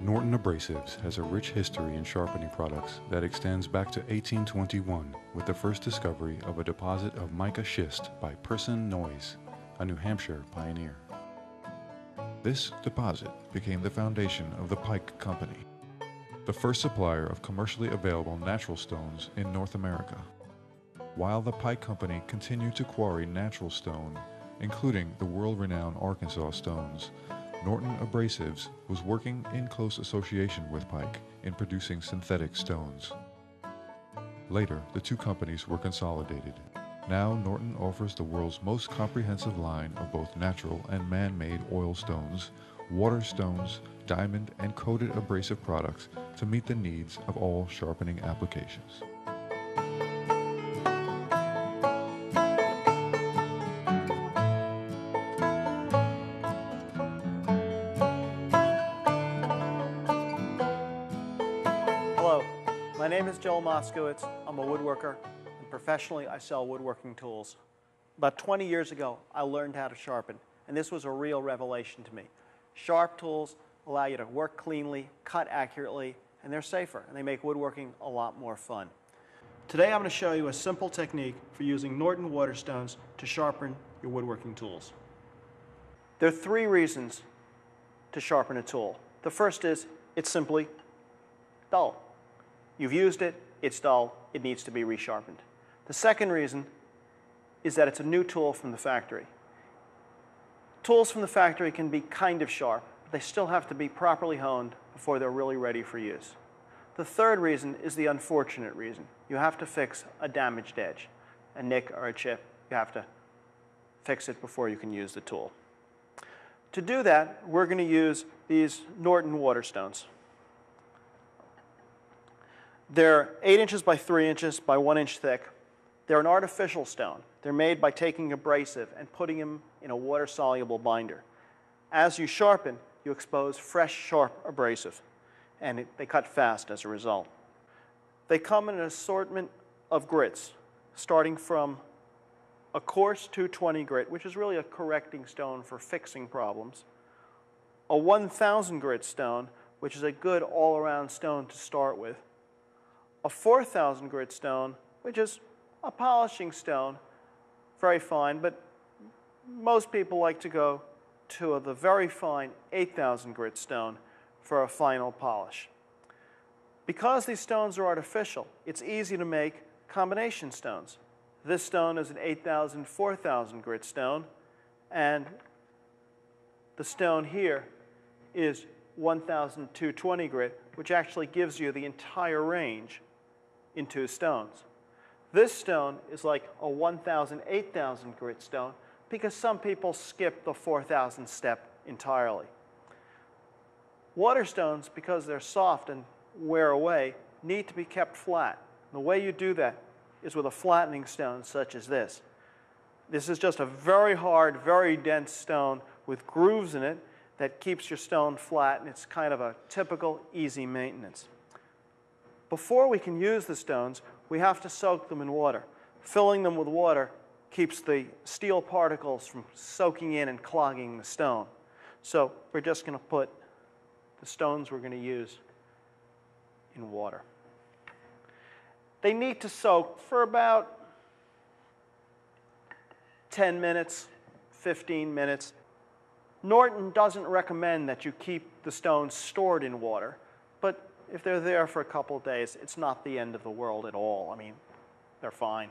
Norton Abrasives has a rich history in sharpening products that extends back to 1821 with the first discovery of a deposit of mica schist by Person Noyes, a New Hampshire pioneer. This deposit became the foundation of the Pike Company, the first supplier of commercially available natural stones in North America. While the Pike Company continued to quarry natural stone, including the world-renowned Arkansas stones, Norton Abrasives was working in close association with Pike in producing synthetic stones. Later, the two companies were consolidated. Now, Norton offers the world's most comprehensive line of both natural and man-made oil stones, water stones, diamond and coated abrasive products to meet the needs of all sharpening applications. Hello, my name is Joel Moskowitz. I'm a woodworker, and professionally I sell woodworking tools. About 20 years ago, I learned how to sharpen, and this was a real revelation to me. Sharp tools allow you to work cleanly, cut accurately, and they're safer, and they make woodworking a lot more fun. Today I'm going to show you a simple technique for using Norton Waterstones to sharpen your woodworking tools. There are three reasons to sharpen a tool. The first is it's simply dull. You've used it, it's dull, it needs to be resharpened. The second reason is that it's a new tool from the factory. Tools from the factory can be kind of sharp, but they still have to be properly honed before they're really ready for use. The third reason is the unfortunate reason. You have to fix a damaged edge, a nick or a chip. You have to fix it before you can use the tool. To do that, we're going to use these Norton Waterstones. They're 8 inches by 3 inches by 1 inch thick. They're an artificial stone. They're made by taking abrasive and putting them in a water-soluble binder. As you sharpen, you expose fresh, sharp abrasive, and they cut fast as a result. They come in an assortment of grits, starting from a coarse 220 grit, which is really a correcting stone for fixing problems, a 1000 grit stone, which is a good all-around stone to start with, a 4000 grit stone, which is a polishing stone, very fine, but most people like to go to the very fine 8000 grit stone for a final polish. Because these stones are artificial, it's easy to make combination stones. This stone is an 8000, 4000 grit stone, and the stone here is 1220 grit, which actually gives you the entire range in two stones. This stone is like a 1000, 8000 grit stone because some people skip the 4000 step entirely. Waterstones, because they're soft and wear away, need to be kept flat. The way you do that is with a flattening stone such as this. This is just a very hard, very dense stone with grooves in it that keeps your stone flat, and it's kind of a typical easy maintenance. Before we can use the stones, we have to soak them in water. Filling them with water keeps the steel particles from soaking in and clogging the stone. So we're just going to put the stones we're going to use in water. They need to soak for about 10 minutes, 15 minutes. Norton doesn't recommend that you keep the stones stored in water, but if they're there for a couple of days, it's not the end of the world at all. I mean, they're fine.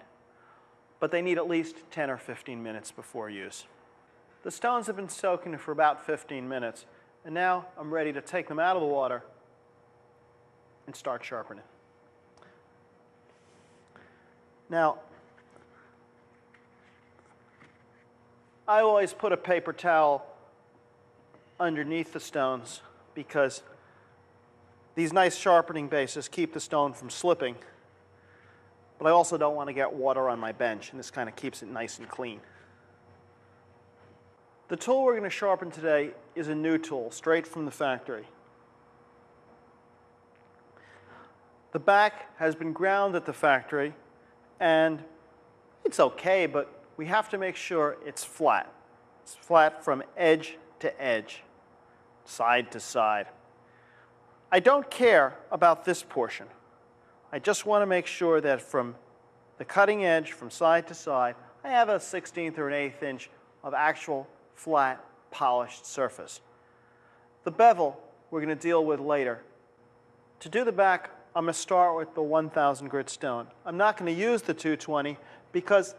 But they need at least 10 or 15 minutes before use. The stones have been soaking for about 15 minutes, and now I'm ready to take them out of the water and start sharpening. Now, I always put a paper towel underneath the stones because these nice sharpening bases keep the stone from slipping, but I also don't want to get water on my bench, and this kind of keeps it nice and clean. The tool we're going to sharpen today is a new tool, straight from the factory. The back has been ground at the factory, and it's okay, but we have to make sure it's flat. It's flat from edge to edge, side to side. I don't care about this portion. I just want to make sure that from the cutting edge, from side to side, I have a 1/16 or an 1/8 inch of actual flat, polished surface. The bevel we're going to deal with later. To do the back, I'm going to start with the 1000 grit stone. I'm not going to use the 220 because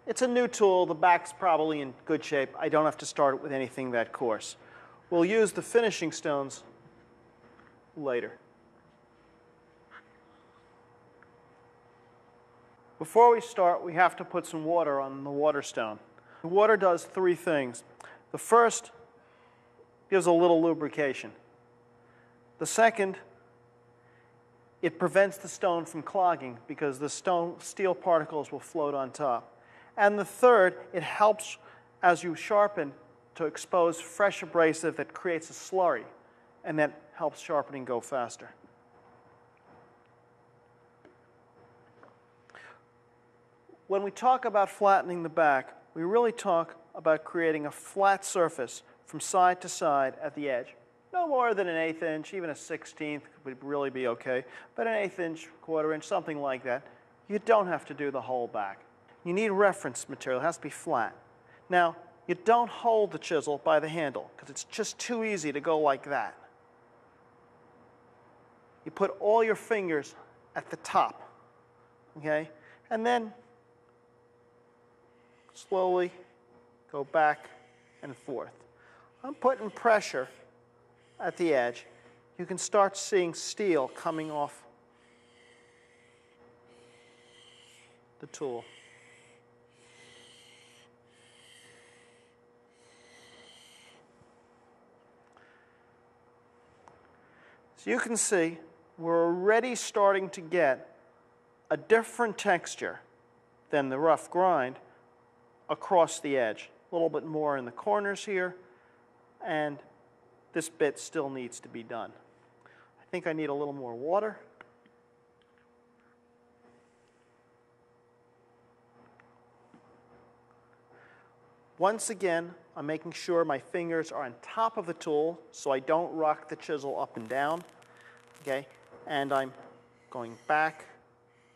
it's a new tool. The back's probably in good shape. I don't have to start it with anything that coarse. We'll use the finishing stones later. Before we start, we have to put some water on the water stone. The water does three things. The first gives a little lubrication. The second, it prevents the stone from clogging because the steel particles will float on top. And the third, it helps as you sharpen to expose fresh abrasive that creates a slurry, and that helps sharpening go faster. When we talk about flattening the back, we really talk about creating a flat surface from side to side at the edge. No more than an 1/8 inch, even a 1/16 would really be okay, but an 1/8 inch, 1/4 inch, something like that. You don't have to do the whole back. You need reference material. It has to be flat. Now, you don't hold the chisel by the handle because it's just too easy to go like that. You put all your fingers at the top, okay? And then slowly go back and forth. I'm putting pressure at the edge. You can start seeing steel coming off the tool. So you can see we're already starting to get a different texture than the rough grind across the edge. A little bit more in the corners here, and this bit still needs to be done. I think I need a little more water. Once again, I'm making sure my fingers are on top of the tool so I don't rock the chisel up and down, okay? And I'm going back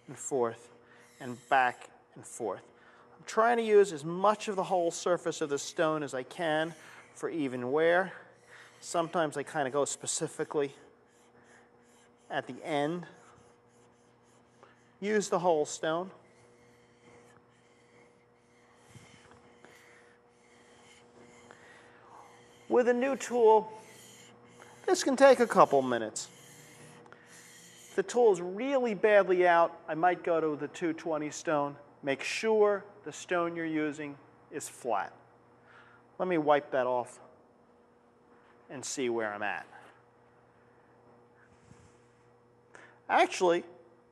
and forth and back and forth. I'm trying to use as much of the whole surface of the stone as I can for even wear. Sometimes I kind of go specifically at the end. Use the whole stone. With a new tool, this can take a couple minutes. If the tool is really badly out, I might go to the 220 stone. Make sure the stone you're using is flat. Let me wipe that off and see where I'm at. Actually,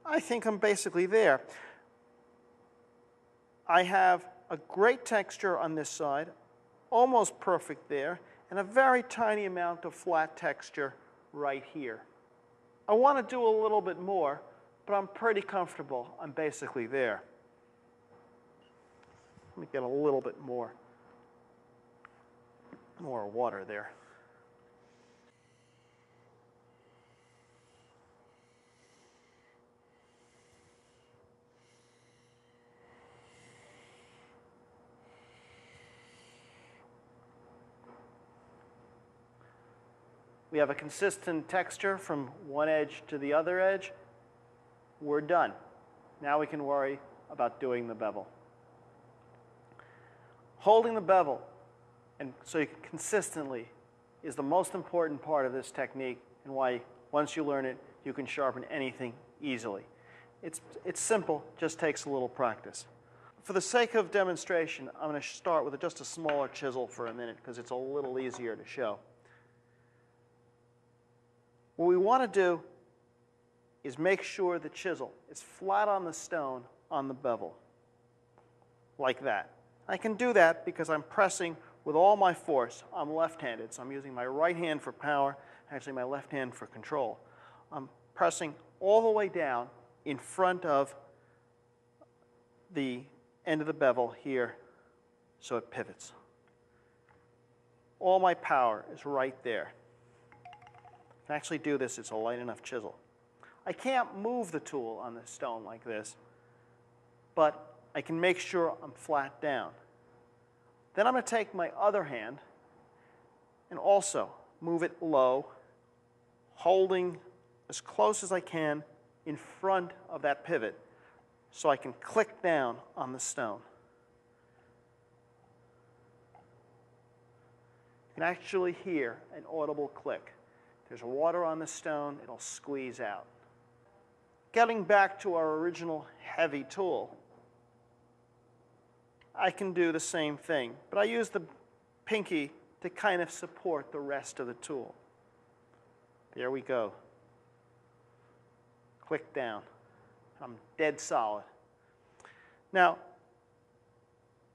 I think I'm basically there. I have a great texture on this side, almost perfect there, and a very tiny amount of flat texture right here. I want to do a little bit more, but I'm pretty comfortable. I'm basically there. Let me get a little bit more water there. We have a consistent texture from one edge to the other edge. We're done. Now we can worry about doing the bevel. Holding the bevel, and so you can consistently, is the most important part of this technique, and why once you learn it, you can sharpen anything easily. It's simple, just takes a little practice. For the sake of demonstration, I'm going to start with just a smaller chisel for a minute because it's a little easier to show. What we want to do is make sure the chisel is flat on the stone on the bevel, like that. I can do that because I'm pressing with all my force. I'm left-handed, so I'm using my right hand for power, actually my left hand for control. I'm pressing all the way down in front of the end of the bevel here so it pivots. All my power is right there. I can actually do this. It's a light enough chisel. I can't move the tool on the stone like this, but I can make sure I'm flat down. Then I'm going to take my other hand and also move it low, holding as close as I can in front of that pivot so I can click down on the stone. You can actually hear an audible click. There's water on the stone, it'll squeeze out. Getting back to our original heavy tool, I can do the same thing, but I use the pinky to kind of support the rest of the tool. There we go. Click down. I'm dead solid. Now,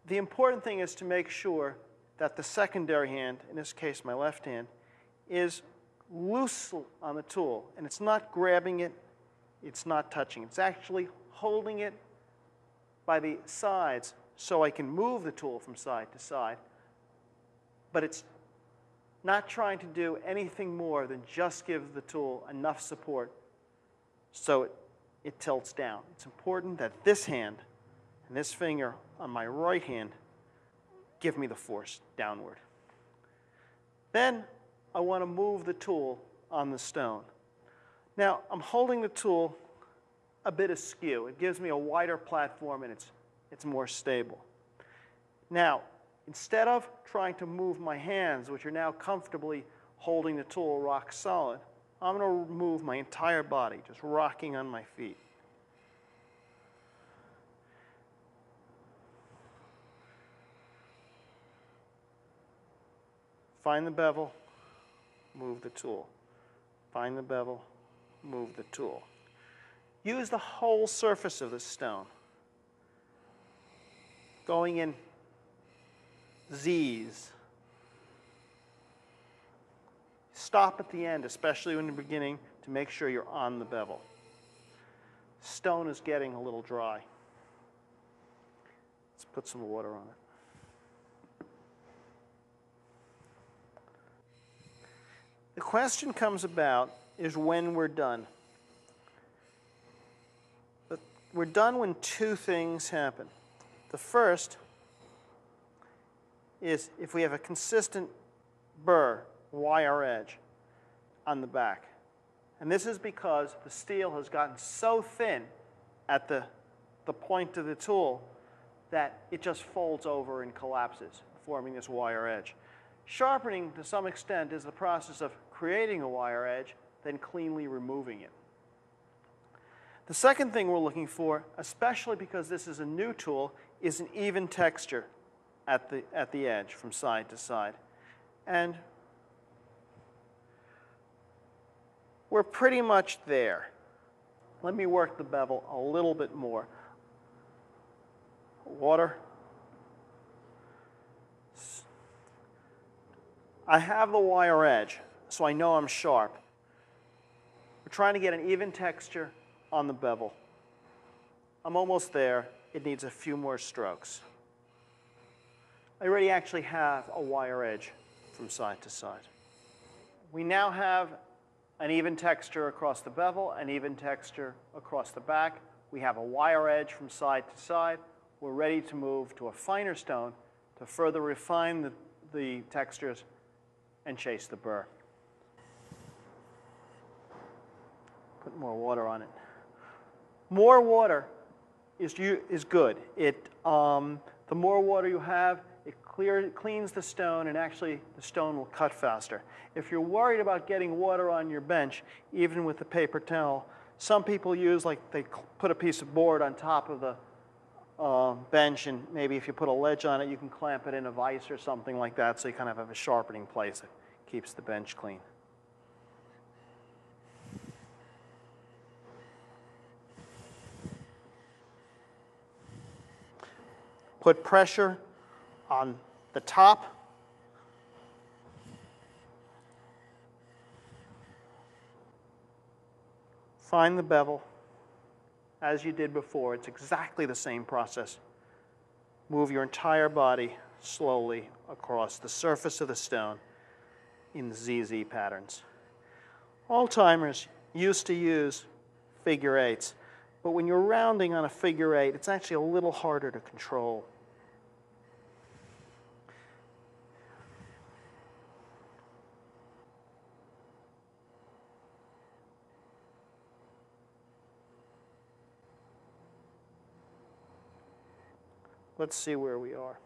the important thing is to make sure that the secondary hand, in this case my left hand, is loose on the tool, and it's not grabbing it, it's not touching. It's actually holding it by the sides so I can move the tool from side to side, but it's not trying to do anything more than just give the tool enough support so it tilts down. It's important that this hand and this finger on my right hand give me the force downward. Then I want to move the tool on the stone. Now, I'm holding the tool a bit askew. It gives me a wider platform and it's more stable. Now, instead of trying to move my hands, which are now comfortably holding the tool rock solid, I'm going to move my entire body, just rocking on my feet. Find the bevel, move the tool. Find the bevel, move the tool. Use the whole surface of the stone, going in Z's. Stop at the end, especially in the beginning, to make sure you're on the bevel. Stone is getting a little dry. Let's put some water on it. The question comes about is when we're done. But we're done when two things happen. The first is if we have a consistent burr, wire edge on the back. And this is because the steel has gotten so thin at the point of the tool that it just folds over and collapses, forming this wire edge. Sharpening, to some extent, is the process of creating a wire edge, then cleanly removing it. The second thing we're looking for, especially because this is a new tool, is an even texture at the edge from side to side. And we're pretty much there. Let me work the bevel a little bit more. Water. I have the wire edge, so I know I'm sharp. We're trying to get an even texture on the bevel. I'm almost there. It needs a few more strokes. I already actually have a wire edge from side to side. We now have an even texture across the bevel, an even texture across the back. We have a wire edge from side to side. We're ready to move to a finer stone to further refine the textures and chase the burr. Put more water on it. More water is good. The more water you have, it cleans the stone, and actually the stone will cut faster. If you're worried about getting water on your bench, even with the paper towel, some people use, they put a piece of board on top of the bench, and maybe if you put a ledge on it, you can clamp it in a vise or something like that, so you kind of have a sharpening place that keeps the bench clean. Put pressure on the top. Find the bevel as you did before. It's exactly the same process. Move your entire body slowly across the surface of the stone in ZZ patterns. Old-timers used to use figure eights, but when you're rounding on a figure eight, it's actually a little harder to control. Let's see where we are.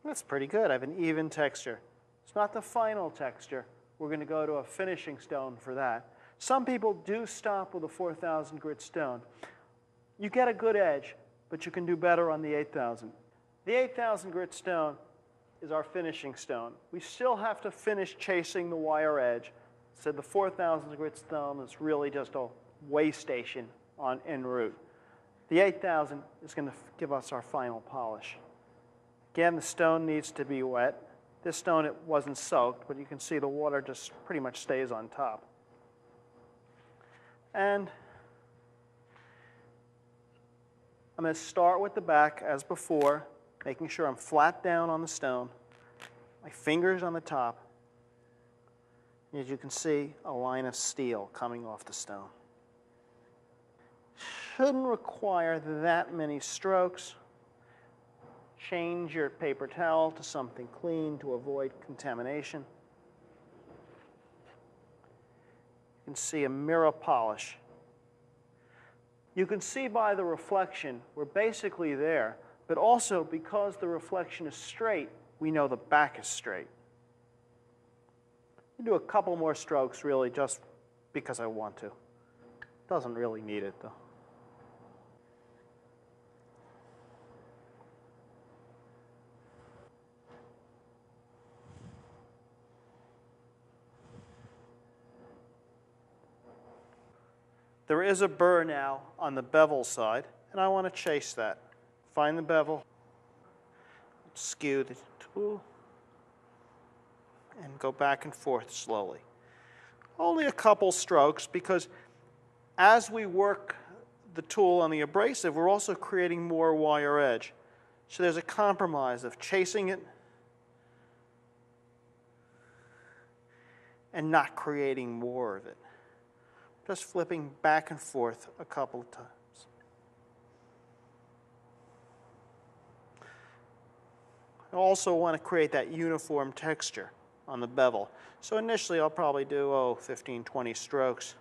That's pretty good. I have an even texture. It's not the final texture. We're going to go to a finishing stone for that. Some people do stop with a 4,000 grit stone. You get a good edge, but you can do better on the 8,000. The 8,000 grit stone is our finishing stone. We still have to finish chasing the wire edge. So the 4,000 grit stone is really just a way station en route. The 8,000 is going to give us our final polish. Again, the stone needs to be wet. This stone, it wasn't soaked, but you can see the water just pretty much stays on top. And I'm going to start with the back as before, making sure I'm flat down on the stone, my fingers on the top. And as you can see, a line of steel coming off the stone. Shouldn't require that many strokes. Change your paper towel to something clean to avoid contamination. You can see a mirror polish. You can see by the reflection we're basically there, but also because the reflection is straight, we know the back is straight. You do a couple more strokes really just because I want to. Doesn't really need it though. There is a burr now on the bevel side, and I want to chase that. Find the bevel, skew the tool, and go back and forth slowly. Only a couple strokes, because as we work the tool on the abrasive, we're also creating more wire edge. So there's a compromise of chasing it and not creating more of it. Just flipping back and forth a couple of times. I also want to create that uniform texture on the bevel. So initially I'll probably do 15, 20 strokes.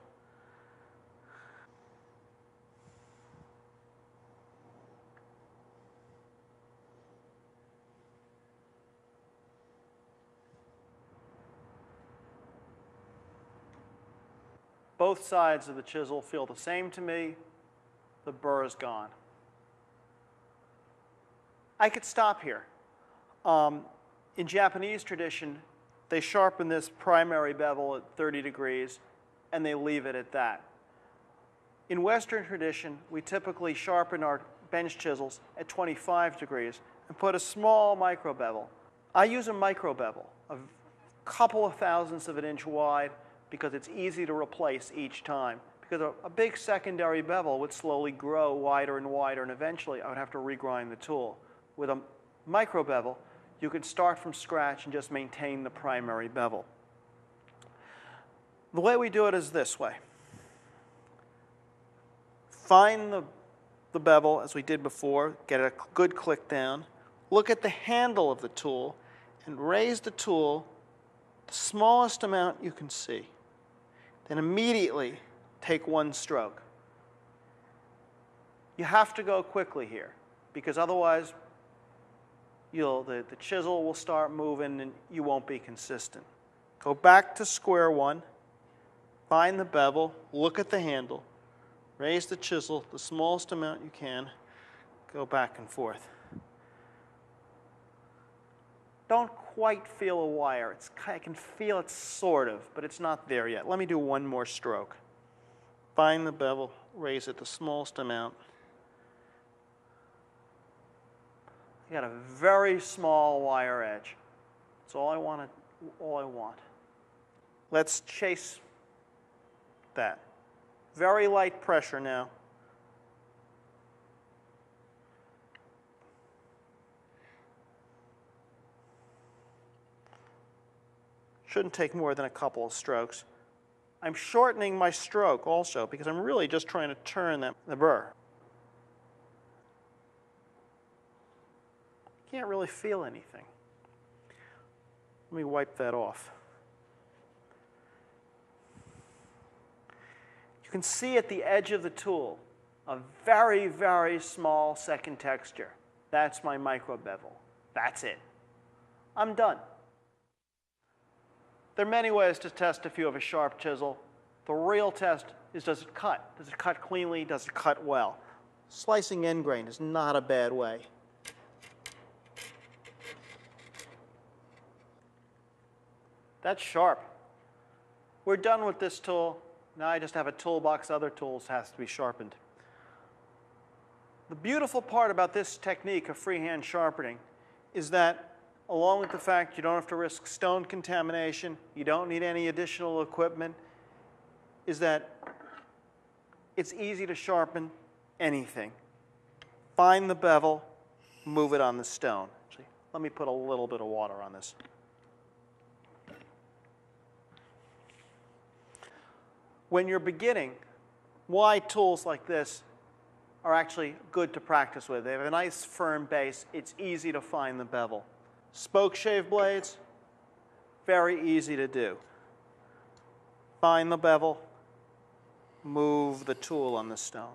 Both sides of the chisel feel the same to me. The burr is gone. I could stop here. In Japanese tradition, they sharpen this primary bevel at 30 degrees, and they leave it at that. In Western tradition, we typically sharpen our bench chisels at 25 degrees and put a small micro bevel. I use a micro bevel, a couple of thousandths of an inch wide, because it's easy to replace each time. Because a big secondary bevel would slowly grow wider and wider, and eventually I would have to regrind the tool. With a micro bevel, you could start from scratch and just maintain the primary bevel. The way we do it is this way. Find the bevel as we did before, get a good click down, look at the handle of the tool, and raise the tool the smallest amount you can see. Then immediately take one stroke. You have to go quickly here, because otherwise the chisel will start moving and you won't be consistent. Go back to square one, find the bevel, look at the handle, raise the chisel the smallest amount you can, go back and forth. Don't quite feel a wire. I can feel it sort of, but it's not there yet. Let me do one more stroke. Find the bevel, raise it the smallest amount. I got a very small wire edge. That's all I want. Let's chase that. Very light pressure now. Shouldn't take more than a couple of strokes. I'm shortening my stroke also because I'm really just trying to turn the burr. Can't really feel anything. Let me wipe that off. You can see at the edge of the tool a very, very small second texture. That's my micro bevel. That's it. I'm done. There are many ways to test if you have a sharp chisel. The real test is, does it cut? Does it cut cleanly? Does it cut well? Slicing end grain is not a bad way. That's sharp. We're done with this tool. Now I just have a toolbox. Other tools has to be sharpened. The beautiful part about this technique of freehand sharpening is that, along with the fact you don't have to risk stone contamination, you don't need any additional equipment, is that it's easy to sharpen anything. Find the bevel, move it on the stone. Actually, let me put a little bit of water on this. When you're beginning, why tools like this are actually good to practice with. They have a nice firm base. It's easy to find the bevel. Spoke shave blades, very easy to do. Find the bevel, move the tool on the stone.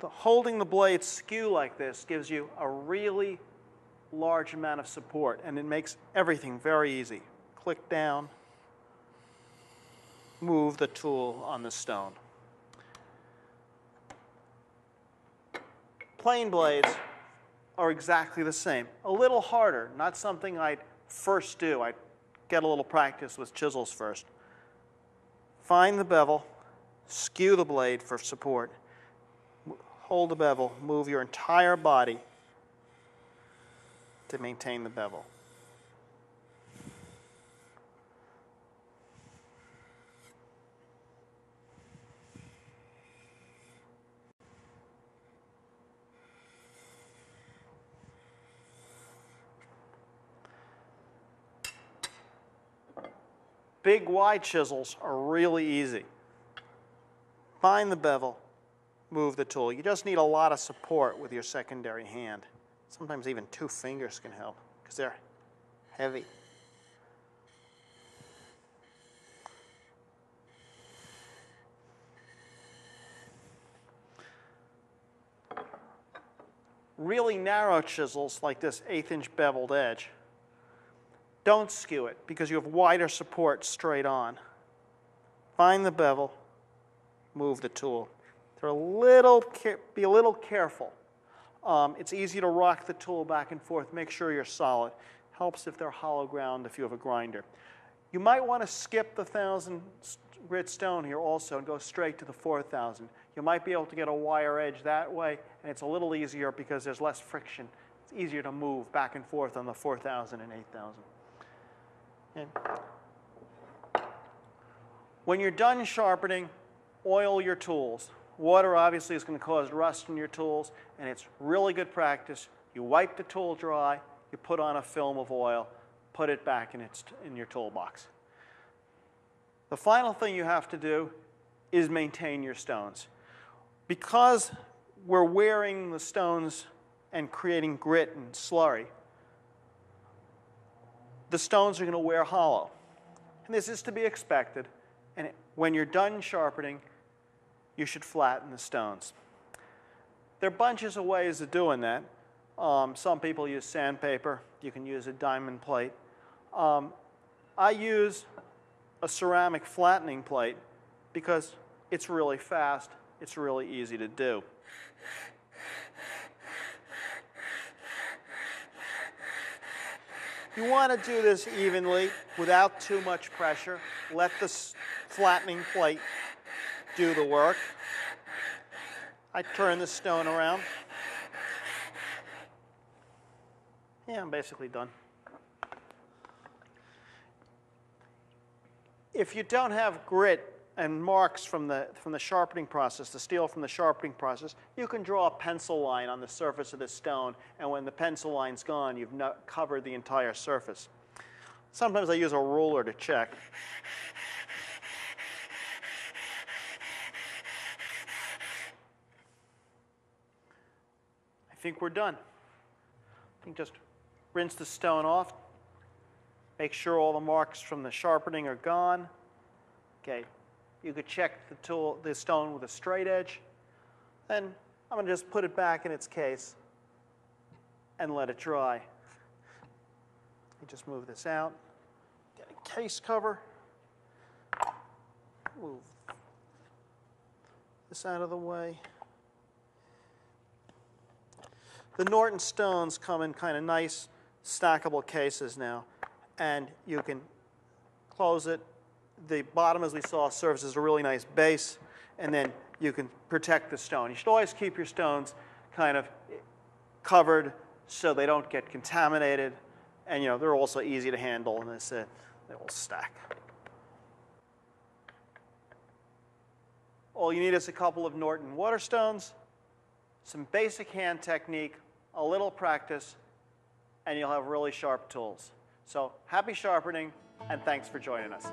Holding the blade skew like this gives you a really large amount of support, and it makes everything very easy. Click down, move the tool on the stone. Plain blades are exactly the same. A little harder, not something I'd first do. I'd get a little practice with chisels first. Find the bevel, skew the blade for support, hold the bevel, move your entire body to maintain the bevel. Big, wide chisels are really easy. Find the bevel, move the tool. You just need a lot of support with your secondary hand. Sometimes even 2 fingers can help because they're heavy. Really narrow chisels like this 1/8" beveled edge, don't skew it because you have wider support straight on. Find the bevel, move the tool. Be a little careful. It's easy to rock the tool back and forth. Make sure you're solid. Helps if they're hollow ground if you have a grinder. You might want to skip the 1,000 grit stone here also and go straight to the 4,000. You might be able to get a wire edge that way, and it's a little easier because there's less friction. It's easier to move back and forth on the 4,000 and 8,000. And when you're done sharpening, oil your tools. Water obviously is going to cause rust in your tools, and it's really good practice. You wipe the tool dry, you put on a film of oil, put it back in your toolbox. The final thing you have to do is maintain your stones. Because we're wearing the stones and creating grit and slurry, the stones are going to wear hollow. And this is to be expected. And when you're done sharpening, you should flatten the stones. There are bunches of ways of doing that. Some people use sandpaper. You can use a diamond plate. I use a ceramic flattening plate because it's really fast. It's really easy to do. You want to do this evenly without too much pressure. Let the flattening plate do the work. I turn the stone around. Yeah, I'm basically done. If you don't have grit and marks from the sharpening process, the steel from the sharpening process, you can draw a pencil line on the surface of the stone, and when the pencil line's gone, you've covered the entire surface. Sometimes I use a ruler to check. I think we're done. You can just rinse the stone off. Make sure all the marks from the sharpening are gone. Okay, you could check the stone with a straight edge. Then I'm going to just put it back in its case and let it dry. You just move this out. Get a case cover. Move this out of the way. The Norton stones come in kind of nice stackable cases now, and you can close it. The bottom, as we saw, serves as a really nice base, and then you can protect the stone. You should always keep your stones kind of covered so they don't get contaminated, and they're also easy to handle, and they will stack. All you need is a couple of Norton water stones, some basic hand technique, a little practice, and you'll have really sharp tools. So happy sharpening, and thanks for joining us.